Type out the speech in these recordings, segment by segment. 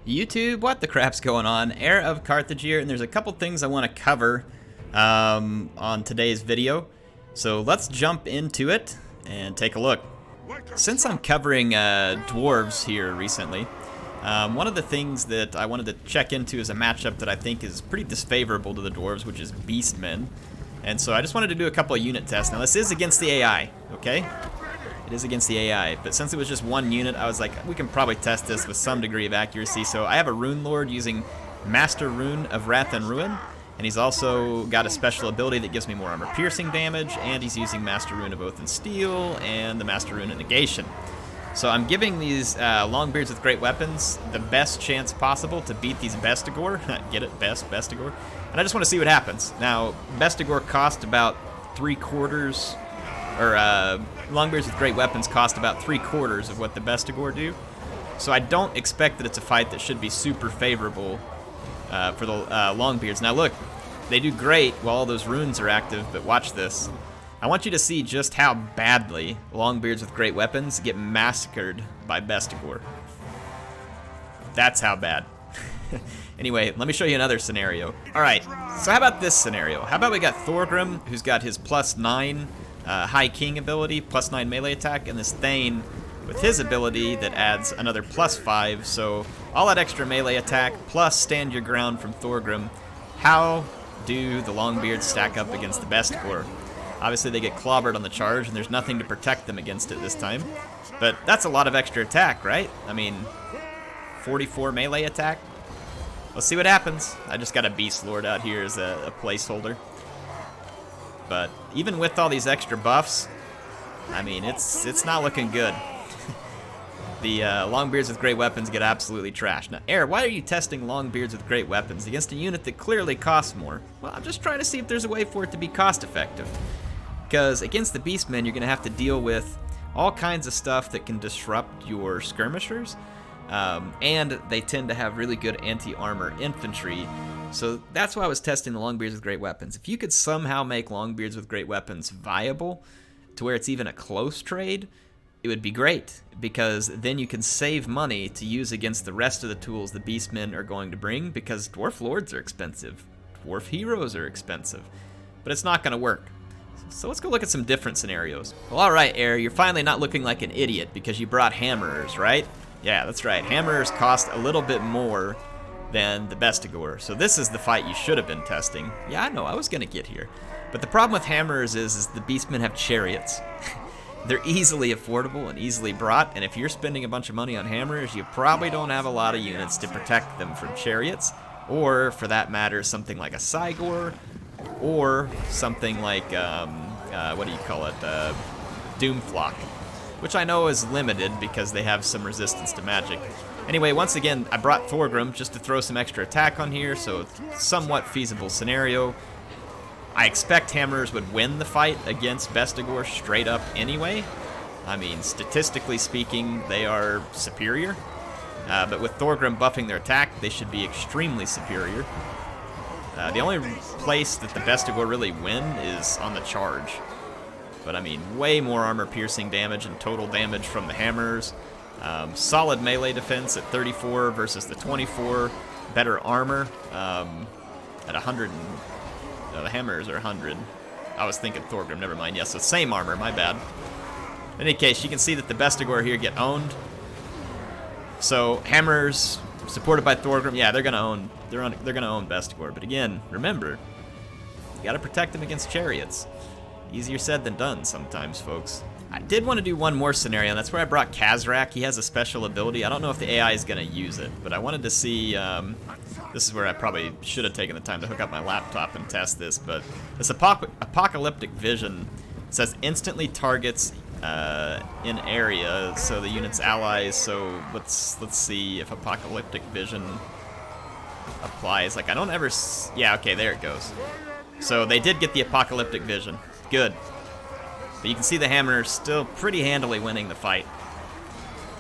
YouTube, what the crap's going on? HeirofCarthage here, and there's a couple things I want to cover on today's video. So let's jump into it and take a look. Since I'm covering dwarves here recently, one of the things that I wanted to check into is a matchup that I think is pretty disfavorable to the dwarves, which is beastmen. And so I just wanted to do a couple of unit tests. Now this is against the AI, okay? It is against the AI, but since it was just one unit, I was like, we can probably test this with some degree of accuracy. So I have a Rune Lord using Master Rune of Wrath and Ruin, and he's also got a special ability that gives me more armor piercing damage, and he's using Master Rune of Oath and Steel and the Master Rune of Negation. So I'm giving these Longbeards with great weapons the best chance possible to beat these Bestigor. Get it? Bestigor. And I just want to see what happens. Now, Bestigor cost about 3/4, or Longbeards with great weapons cost about 3/4 of what the Bestigor do. So I don't expect that it's a fight that should be super favorable for the Longbeards. Now look, they do great while all those runes are active, but watch this. I want you to see just how badly Longbeards with great weapons get massacred by Bestigor. That's how bad. Anyway, let me show you another scenario. Alright, so how about this scenario? How about we got Thorgrim, who's got his +9 High King ability, +9 melee attack, and this Thane with his ability that adds another +5, so all that extra melee attack plus stand your ground from Thorgrim. How do the Longbeards stack up against the Bestigor? Obviously they get clobbered on the charge and there's nothing to protect them against it this time, but that's a lot of extra attack, right? I mean, 44 melee attack? Let's see what happens. I just got a Beast Lord out here as a placeholder. But even with all these extra buffs, I mean, it's not looking good. The Longbeards with great weapons get absolutely trashed. Now, Air, why are you testing Longbeards with great weapons against a unit that clearly costs more? Well, I'm just trying to see if there's a way for it to be cost effective. Because against the Beastmen, you're going to have to deal with all kinds of stuff that can disrupt your skirmishers. And they tend to have really good anti-armor infantry. So that's why I was testing the Longbeards with great weapons. If you could somehow make Longbeards with great weapons viable to where it's even a close trade, it would be great, because then you can save money to use against the rest of the tools the Beastmen are going to bring, because Dwarf Lords are expensive, Dwarf Heroes are expensive, but it's not going to work. So let's go look at some different scenarios. Well, alright, Air, you're finally not looking like an idiot because you brought Hammerers, right? Yeah, that's right. Hammerers cost a little bit more than the Bestigor, so this is the fight you should have been testing. Yeah, I know, I was going to get here. But the problem with Hammerers is the Beastmen have chariots. They're easily affordable and easily brought, and if you're spending a bunch of money on Hammerers, you probably don't have a lot of units to protect them from chariots, or for that matter, something like a Cygor, or something like, what do you call it, Doomflock, which I know is limited because they have some resistance to magic. Anyway, once again, I brought Thorgrim just to throw some extra attack on here, so it's somewhat feasible scenario. I expect Hammerers would win the fight against Bestigor straight up anyway. I mean, statistically speaking, they are superior. But with Thorgrim buffing their attack, they should be extremely superior. The only place that the Bestigor really win is on the charge. But I mean, way more armor piercing damage and total damage from the Hammerers. Solid melee defense at 34 versus the 24. Better armor at 100. No, the Hammerers are 100. I was thinking Thorgrim, never mind. Yes, so same armor, my bad. In any case, you can see that the Bestigor here get owned. So Hammerers supported by Thorgrim, yeah, they're gonna own Bestigor. But again, remember, you gotta protect them against chariots. Easier said than done sometimes, folks. I did want to do one more scenario, and that's where I brought Khazrak. He has a special ability. I don't know if the AI is going to use it, but I wanted to see... this is where I probably should have taken the time to hook up my laptop and test this, but this apocalyptic vision says instantly targets in area, so the unit's allies. So let's see if apocalyptic vision applies. Like, I don't ever... Yeah, okay, there it goes. So they did get the apocalyptic vision. Good. But you can see the Hammer still pretty handily winning the fight.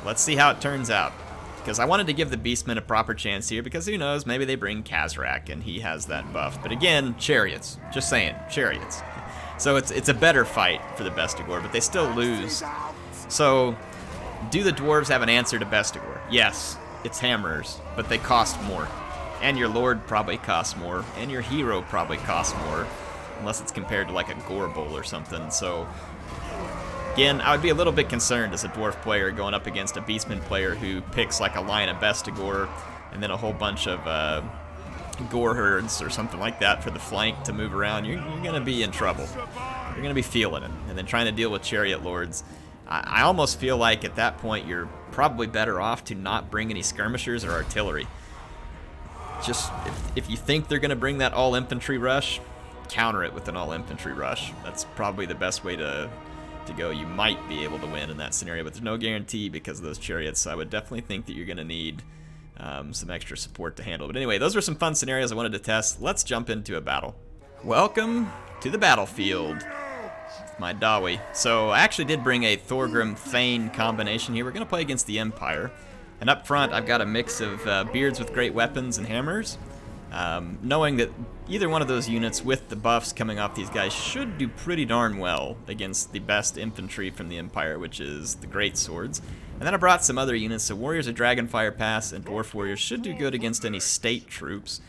Let's see how it turns out. Because I wanted to give the Beastmen a proper chance here, because who knows, maybe they bring Khazrak and he has that buff. But again, chariots. Just saying, chariots. So it's a better fight for the Bestigor, but they still lose. So, do the dwarves have an answer to Bestigor? Yes. it's hammers, but they cost more. And your lord probably costs more, and your hero probably costs more, unless it's compared to like a gore bowl or something. So again, I would be a little bit concerned as a dwarf player going up against a beastman player who picks like a line of Bestigor and then a whole bunch of gore herds or something like that for the flank to move around. You're going to be in trouble. You're going to be feeling it. And then trying to deal with chariot lords. I almost feel like at that point you're probably better off to not bring any skirmishers or artillery. Just if you think they're going to bring that all-infantry rush, counter it with an all-infantry rush. That's probably the best way to go. You might be able to win in that scenario, but there's no guarantee because of those chariots. So I would definitely think that you're going to need some extra support to handle. But anyway, those were some fun scenarios I wanted to test. Let's jump into a battle. Welcome to the battlefield. My Dawi. So I actually did bring a Thorgrim Thane combination here. We're going to play against the Empire. And up front, I've got a mix of beards with great weapons and hammers. Knowing that either one of those units with the buffs coming off these guys should do pretty darn well against the best infantry from the Empire, which is the great swords. And then I brought some other units, so Warriors of Dragonfire Pass and Dwarf Warriors should do good against any state troops.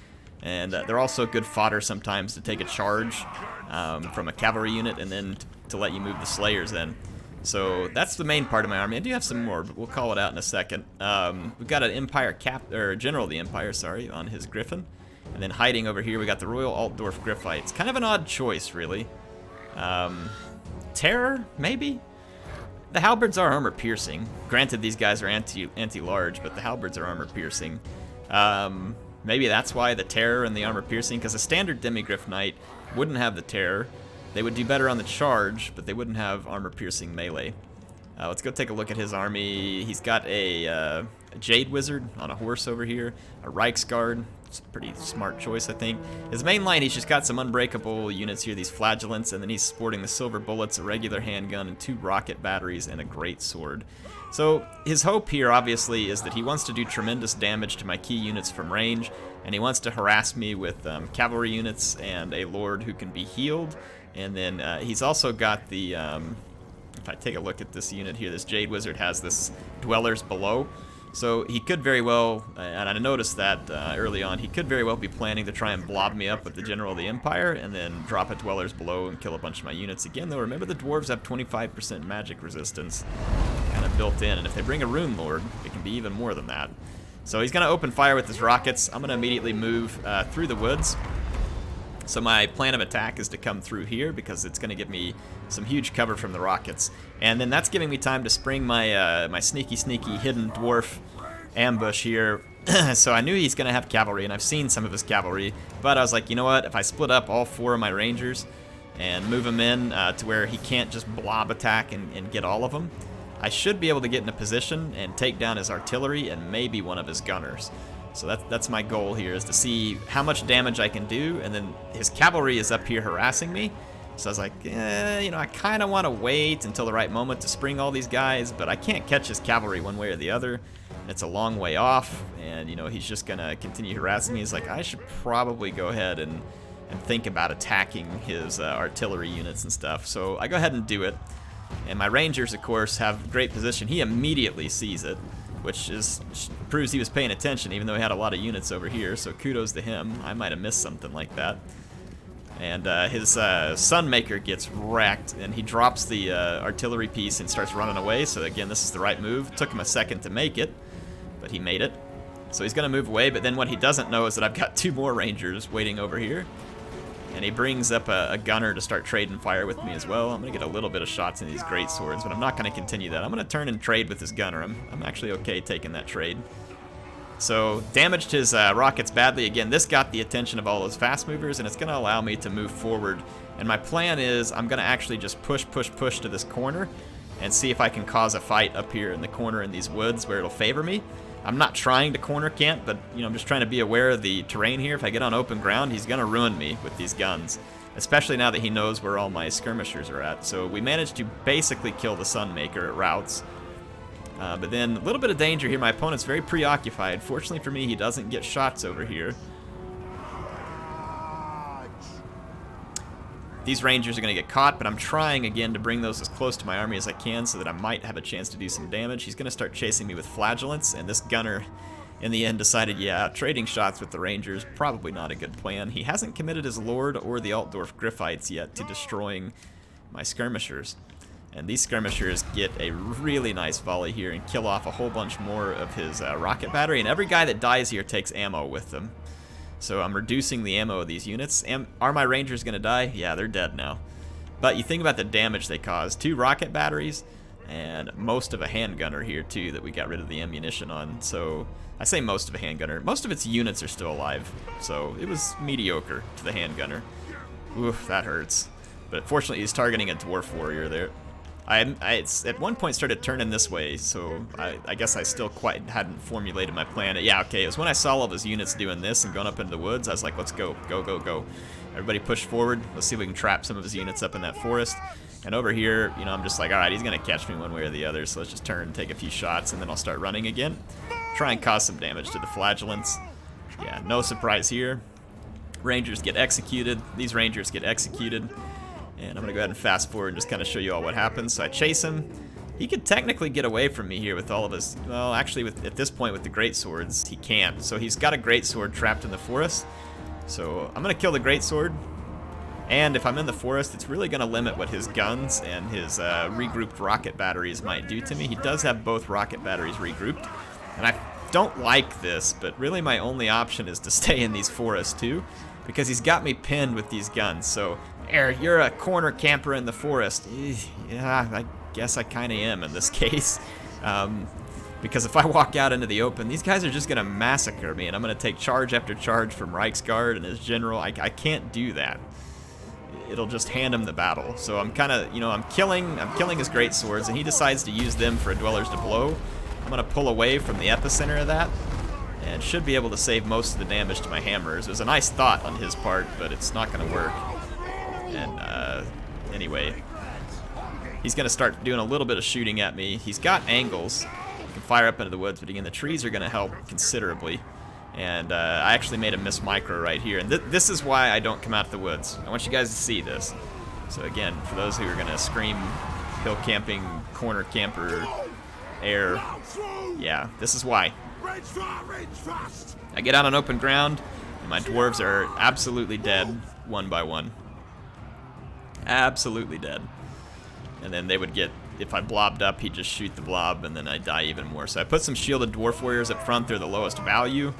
And they're also good fodder sometimes to take a charge from a cavalry unit and then to let you move the Slayers in. So that's the main part of my army. I do have some more, but we'll call it out in a second. We've got an Empire General of the Empire, sorry, on his Griffin. And then hiding over here, we got the Royal Altdorf Griffites. Kind of an odd choice, really. Terror, maybe? The halberds are armor-piercing. Granted, these guys are anti-large, but the halberds are armor-piercing. Maybe that's why the Terror and the armor-piercing, because a standard Demigriff Knight wouldn't have the Terror. They would do better on the charge, but they wouldn't have armor-piercing melee. Let's go take a look at his army. He's got a Jade Wizard on a horse over here, a Reiksguard. It's a pretty smart choice, I think. His main line, he's just got some unbreakable units here, these flagellants, and then he's sporting the silver bullets, a regular handgun, and 2 rocket batteries, and a great sword. So his hope here, obviously, is that he wants to do tremendous damage to my key units from range, and he wants to harass me with cavalry units and a lord who can be healed. And then he's also got the, if I take a look at this unit here, this Jade Wizard has this Dwellers Below. So he could very well, and I noticed that early on, he could very well be planning to try and blob me up with the General of the Empire and then drop a Dwellers Below and kill a bunch of my units. Again, though, remember the dwarves have 25% magic resistance kind of built in, and if they bring a Rune Lord, it can be even more than that. So he's going to open fire with his rockets. I'm going to immediately move through the woods. So my plan of attack is to come through here because it's going to give me some huge cover from the rockets. And then that's giving me time to spring my my sneaky hidden dwarf ambush here. So I knew he's going to have cavalry, and I've seen some of his cavalry. But I was like, you know what? If I split up all 4 of my rangers and move them in to where he can't just blob attack and get all of them, I should be able to get in a position and take down his artillery and maybe one of his gunners. So that's my goal here, is to see how much damage I can do, and then his cavalry is up here harassing me. So I was like, you know, I kind of want to wait until the right moment to spring all these guys, but I can't catch his cavalry one way or the other. It's a long way off, and, you know, he's just going to continue harassing me. He's like, I should probably go ahead and think about attacking his artillery units and stuff. So I go ahead and do it. And my rangers, of course, have great position. He immediately sees it, which proves he was paying attention, even though he had a lot of units over here, so kudos to him. I might have missed something like that. And his Sunmaker gets wrecked, and he drops the artillery piece and starts running away, so again, this is the right move. Took him a second to make it, but he made it. So he's going to move away, but then what he doesn't know is that I've got 2 more rangers waiting over here. And he brings up a gunner to start trading fire with me as well. I'm going to get a little bit of shots in these great swords, but I'm not going to continue that. I'm going to turn and trade with his gunner. I'm actually okay taking that trade. So damaged his rockets badly. Again, this got the attention of all those fast movers, and it's going to allow me to move forward. And my plan is I'm going to actually just push to this corner and see if I can cause a fight up here in the corner in these woods where it'll favor me. I'm not trying to corner camp, but, you know, I'm just trying to be aware of the terrain here. If I get on open ground, he's going to ruin me with these guns, especially now that he knows where all my skirmishers are at. So we managed to basically kill the Sunmaker at routes. But then a little bit of danger here. My opponent's very preoccupied. Fortunately for me, he doesn't get shots over here. These rangers are going to get caught, but I'm trying again to bring those as close to my army as I can so that I might have a chance to do some damage. He's going to start chasing me with flagellants, and this gunner in the end decided, yeah, trading shots with the Rangers, probably not a good plan. He hasn't committed his Lord or the Altdorf Griffites yet to destroying my skirmishers. And these skirmishers get a really nice volley here and kill off a whole bunch more of his rocket battery. And every guy that dies here takes ammo with them. So I'm reducing the ammo of these units. Are my Rangers going to die? Yeah, they're dead now. But you think about the damage they cause. 2 rocket batteries and most of a handgunner here too that we got rid of the ammunition on. So I say most of a handgunner. Most of its units are still alive. So it was mediocre to the handgunner. Oof, that hurts. But fortunately he's targeting a dwarf warrior there. I at one point started turning this way, so I guess I still quite hadn't formulated my plan. Yeah, okay, it was when I saw all of his units doing this and going up into the woods, I was like, let's go, go, go, go. Everybody push forward. Let's see if we can trap some of his units up in that forest. And over here, you know, I'm just like, all right, he's going to catch me one way or the other, so let's just turn and take a few shots, and then I'll start running again. Try and cause some damage to the flagellants. Yeah, no surprise here. Rangers get executed. These Rangers get executed. And I'm going to go ahead and fast forward and just kind of show you all what happens. So I chase him. He could technically get away from me here with all of his... Well, actually, at this point with the greatswords, he can't. So he's got a greatsword trapped in the forest. So I'm going to kill the greatsword. And if I'm in the forest, it's really going to limit what his guns and his regrouped rocket batteries might do to me. He does have both rocket batteries regrouped. And I don't like this, but really my only option is to stay in these forests too, because he's got me pinned with these guns. So, you're a corner camper in the forest. Yeah, I guess I kind of am in this case. Because if I walk out into the open, these guys are just going to massacre me, and I'm going to take charge after charge from Reichsguard and his general. I can't do that. It'll just hand him the battle. So I'm kind of, you know, I'm killing his great swords, and he decides to use them for a Dwellers to Blow. I'm going to pull away from the epicenter of that, and should be able to save most of the damage to my hammers. It was a nice thought on his part, but it's not going to work. And anyway, he's going to start doing a little bit of shooting at me. He's got angles. He can fire up into the woods, but again, the trees are going to help considerably. And I actually made a miss micro right here. And this is why I don't come out of the woods. I want you guys to see this. So again, for those who are going to scream hill camping, corner camper, air, yeah, this is why. I get out on open ground, and my dwarves are absolutely dead, one by one. Absolutely dead. And then they would get, if I blobbed up, he'd just shoot the blob, and then I'd die even more. So I put some shielded dwarf warriors up front. They're the lowest value.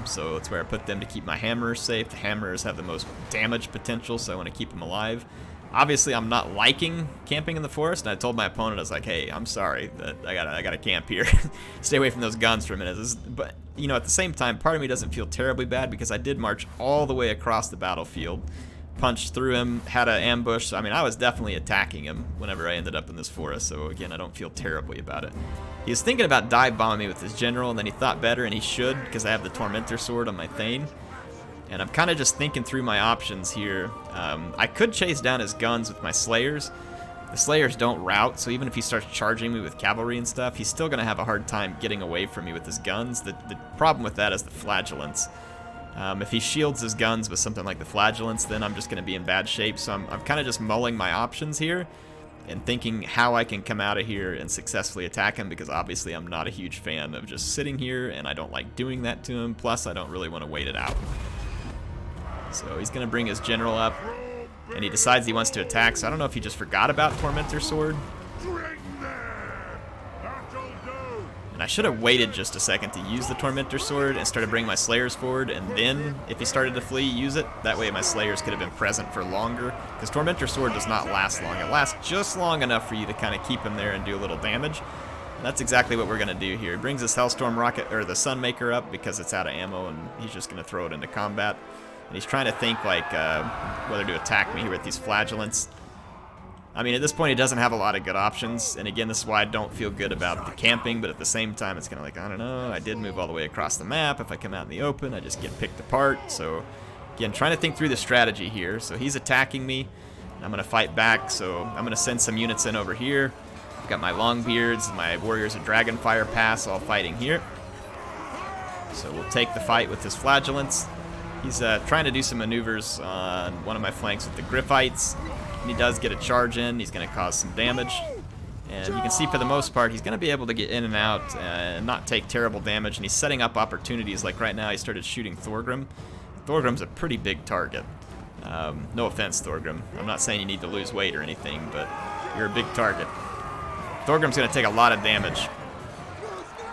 So that's where I put them to keep my hammers safe. The hammers have the most damage potential, so I want to keep them alive. Obviously, I'm not liking camping in the forest, and I told my opponent, I was like, hey, I'm sorry that I gotta camp here. Stay away from those guns for a minute. But, you know, at the same time, part of me doesn't feel terribly bad because I did march all the way across the battlefield, punched through him, had an ambush. So, I mean, I was definitely attacking him whenever I ended up in this forest, so again, I don't feel terribly about it. He was thinking about dive bombing me with his general, and then he thought better, and he should, because I have the Tormentor sword on my Thane. And I'm kind of just thinking through my options here. I could chase down his guns with my Slayers. The Slayers don't rout, so even if he starts charging me with cavalry and stuff, he's still going to have a hard time getting away from me with his guns. The problem with that is the flagellants. If he shields his guns with something like the flagellants, then I'm just going to be in bad shape. So I'm kind of just mulling my options here and thinking how I can come out of here and successfully attack him, because obviously I'm not a huge fan of just sitting here, and I don't like doing that to him. Plus, I don't really want to wait it out. So he's going to bring his general up, and he decides he wants to attack. So I don't know if he just forgot about Tormentor Sword. And I should have waited just a second to use the Tormentor Sword and started bringing my Slayers forward, and then, if he started to flee, use it. That way my Slayers could have been present for longer, because Tormentor Sword does not last long. It lasts just long enough for you to kind of keep him there and do a little damage. And that's exactly what we're going to do here. He brings his Hellstorm rocket, or the Sunmaker, up because it's out of ammo, and he's just going to throw it into combat. And he's trying to think, like, whether to attack me here with these flagellants. I mean, at this point, he doesn't have a lot of good options. And again, this is why I don't feel good about the camping. But at the same time, it's kind of like, I don't know. I did move all the way across the map. If I come out in the open, I just get picked apart. So, again, trying to think through the strategy here. So he's attacking me. I'm going to fight back. So I'm going to send some units in over here. I've got my Longbeards, my Warriors of Dragonfire Pass all fighting here. So we'll take the fight with his flagellants. He's trying to do some maneuvers on one of my flanks with the Griffites. And he does get a charge in. He's going to cause some damage. And you can see for the most part, he's going to be able to get in and out and not take terrible damage. And he's setting up opportunities. Like right now, he started shooting Thorgrim. Thorgrim's a pretty big target. No offense, Thorgrim. I'm not saying you need to lose weight or anything, but you're a big target. Thorgrim's going to take a lot of damage.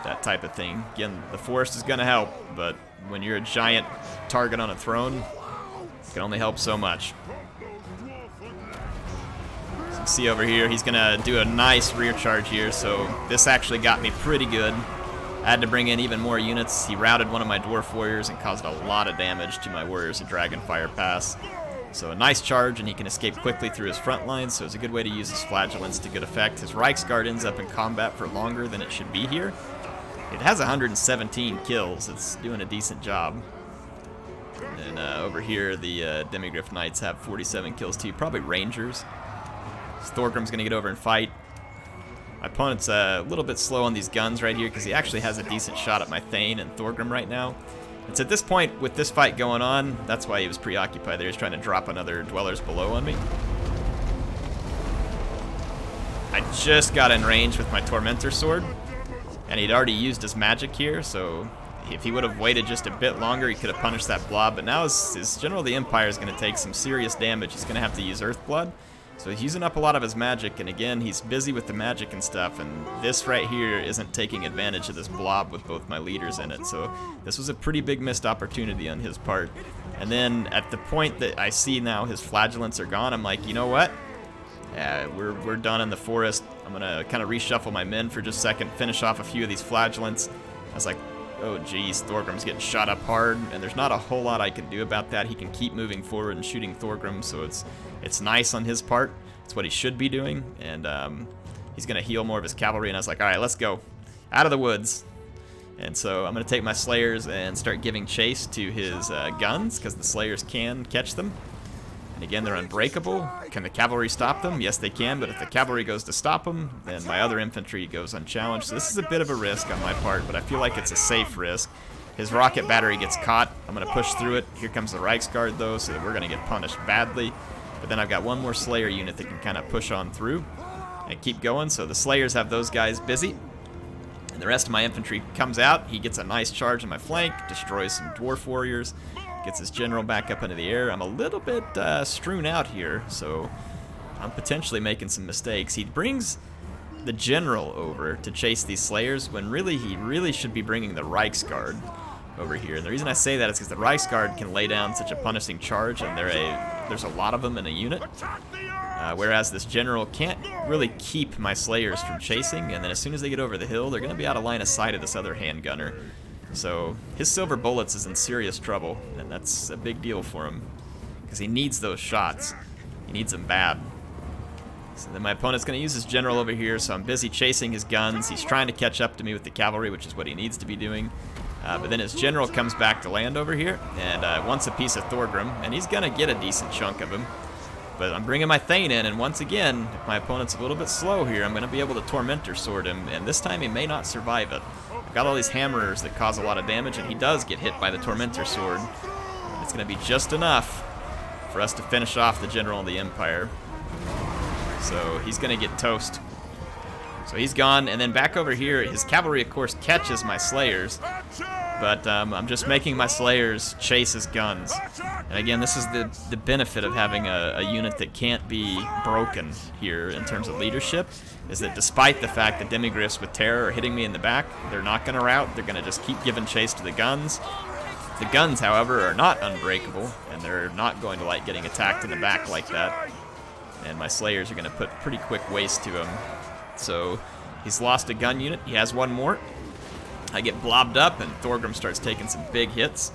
That type of thing. Again, the forest is going to help, but when you're a giant target on a throne, it can only help so much. See over here, he's gonna do a nice rear charge here, so this actually got me pretty good. I had to bring in even more units. He routed one of my dwarf warriors and caused a lot of damage to my warriors at Dragonfire Pass. So a nice charge, and he can escape quickly through his front lines, so it's a good way to use his flagellants to good effect. His Reiksguard ends up in combat for longer than it should be here. It has 117 kills. It's doing a decent job. And over here, the Demigryph Knights have 47 kills too, probably Rangers. Thorgrim's going to get over and fight. My opponent's a little bit slow on these guns right here because he actually has a decent shot at my Thane and Thorgrim right now. It's at this point, with this fight going on, that's why he was preoccupied there. He's trying to drop another Dwellers Below on me. I just got in range with my Tormentor Sword, and he'd already used his magic here, so if he would have waited just a bit longer, he could have punished that blob. But now his General of the Empire is going to take some serious damage. He's going to have to use Earthblood. So he's using up a lot of his magic, and again, he's busy with the magic and stuff, and this right here isn't taking advantage of this blob with both my leaders in it. So this was a pretty big missed opportunity on his part. And then at the point that I see now his flagellants are gone, I'm like, you know what? We're done in the forest. I'm going to kind of reshuffle my men for just a second, finish off a few of these flagellants. I was like, oh geez, Thorgrim's getting shot up hard, and there's not a whole lot I can do about that. He can keep moving forward and shooting Thorgrim, so it's nice on his part. It's what he should be doing, and he's going to heal more of his cavalry, and I was like, all right, let's go. Out of the woods. And so I'm going to take my Slayers and start giving chase to his guns, because the Slayers can catch them. And again, they're unbreakable. Can the cavalry stop them? Yes, they can, but if the cavalry goes to stop them, then my other infantry goes unchallenged. So this is a bit of a risk on my part, but I feel like it's a safe risk. His rocket battery gets caught. I'm going to push through it. Here comes the Reiksguard, though, so we're going to get punished badly. But then I've got one more Slayer unit that can kind of push on through and keep going. So the Slayers have those guys busy. And the rest of my infantry comes out. He gets a nice charge on my flank, destroys some dwarf warriors, gets his general back up into the air. I'm a little bit strewn out here, so I'm potentially making some mistakes. He brings the general over to chase these Slayers when really he really should be bringing the Reiksguard over here. And the reason I say that is because the Reiksguard can lay down such a punishing charge, and there's a lot of them in a unit. Whereas this general can't really keep my Slayers from chasing, and then as soon as they get over the hill, they're going to be out of line of sight of this other handgunner. So his Silver Bullets is in serious trouble, and that's a big deal for him, because he needs those shots. He needs them bad. So then my opponent's going to use his general over here, so I'm busy chasing his guns. He's trying to catch up to me with the cavalry, which is what he needs to be doing. But then his general comes back to land over here, and wants a piece of Thorgrim, and he's going to get a decent chunk of him. But I'm bringing my Thane in, and once again, if my opponent's a little bit slow here, I'm going to be able to Tormentor Sword him, and this time he may not survive it. I've got all these hammerers that cause a lot of damage, and he does get hit by the Tormentor Sword. It's going to be just enough for us to finish off the General of the Empire. So he's going to get toast. So he's gone, and then back over here, his cavalry, of course, catches my Slayers. But I'm just making my Slayers chase his guns. And again, this is the benefit of having a unit that can't be broken here in terms of leadership, is that despite the fact that Demigryphs with Terror are hitting me in the back, they're not going to rout. They're going to just keep giving chase to the guns. The guns, however, are not unbreakable, and they're not going to like getting attacked in the back like that. And my Slayers are going to put pretty quick waste to him. So he's lost a gun unit. He has one more. I get blobbed up, and Thorgrim starts taking some big hits.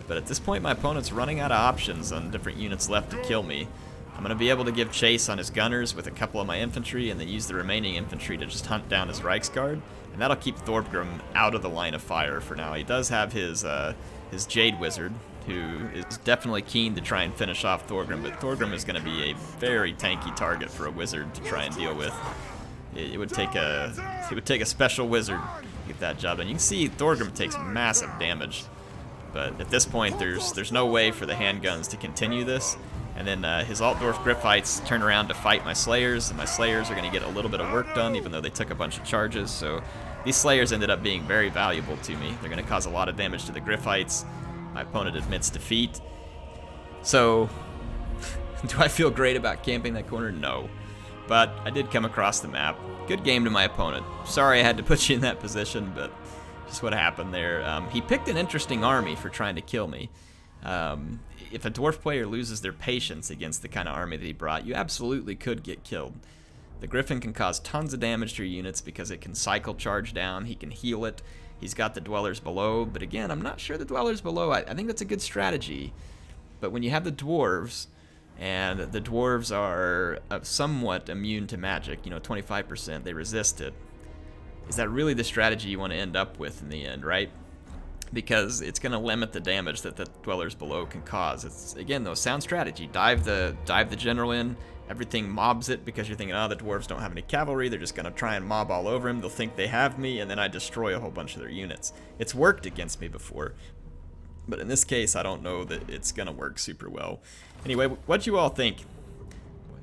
But at this point, my opponent's running out of options on different units left to kill me. I'm going to be able to give chase on his gunners with a couple of my infantry, and then use the remaining infantry to just hunt down his Reiksguard. And that'll keep Thorgrim out of the line of fire for now. He does have his Jade Wizard, who is definitely keen to try and finish off Thorgrim, but Thorgrim is going to be a very tanky target for a wizard to try and deal with. It would take a special wizard to get that job done. You can see Thorgrim takes massive damage, but at this point there's no way for the handguns to continue this, And then his Altdorf Griffites turn around to fight my Slayers, and my Slayers are going to get a little bit of work done, even though they took a bunch of charges. So these Slayers ended up being very valuable to me. They're going to cause a lot of damage to the Griffites. My opponent admits defeat. So, do I feel great about camping that corner? No. But I did come across the map. Good game to my opponent. Sorry I had to put you in that position, but just what happened there. He picked an interesting army for trying to kill me. If a dwarf player loses their patience against the kind of army that he brought, you absolutely could get killed. The Griffin can cause tons of damage to your units because it can cycle charge down, he can heal it, he's got the Dwellers Below, but again, I'm not sure the Dwellers Below, I think that's a good strategy. But when you have the dwarves, and the dwarves are somewhat immune to magic, 25%, they resist it, is that really the strategy you want to end up with in the end, right? Because it's going to limit the damage that the Dwellers Below can cause. It's, again, though, sound strategy. Dive the general in, everything mobs it, because you're thinking, oh, the dwarves don't have any cavalry, they're just going to try and mob all over him, they'll think they have me, and then I destroy a whole bunch of their units. It's worked against me before, but in this case, I don't know that it's going to work super well. Anyway, what'd you all think?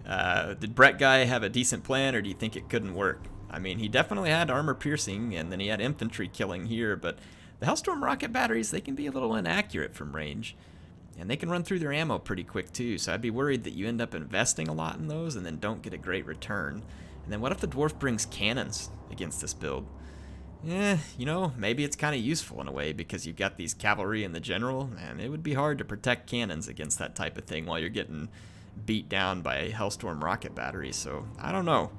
Did Brett Guy have a decent plan, or do you think it couldn't work? I mean, he definitely had armor piercing, and then he had infantry killing here, but the Hellstorm rocket batteries, they can be a little inaccurate from range, and they can run through their ammo pretty quick too, so I'd be worried that you end up investing a lot in those and then don't get a great return. And then what if the dwarf brings cannons against this build? Maybe it's kind of useful in a way because you've got these cavalry and the general, and it would be hard to protect cannons against that type of thing while you're getting beat down by Hellstorm rocket batteries, so I don't know.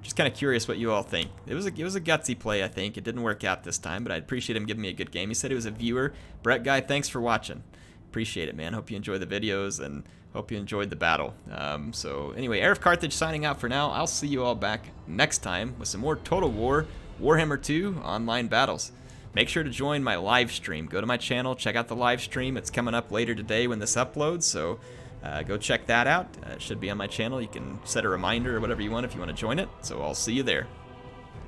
Just kind of curious what you all think. It was a gutsy play, I think. It didn't work out this time, but I appreciate him giving me a good game. He said he was a viewer. Brett Guy, thanks for watching. Appreciate it, man. Hope you enjoy the videos and hope you enjoyed the battle. So anyway, HeirofCarthage signing out for now. I'll see you all back next time with some more Total War Warhammer 2 online battles. Make sure to join my live stream. Go to my channel, check out the live stream. It's coming up later today when this uploads, so go check that out. It should be on my channel. You can set a reminder or whatever you want if you want to join it. So I'll see you there.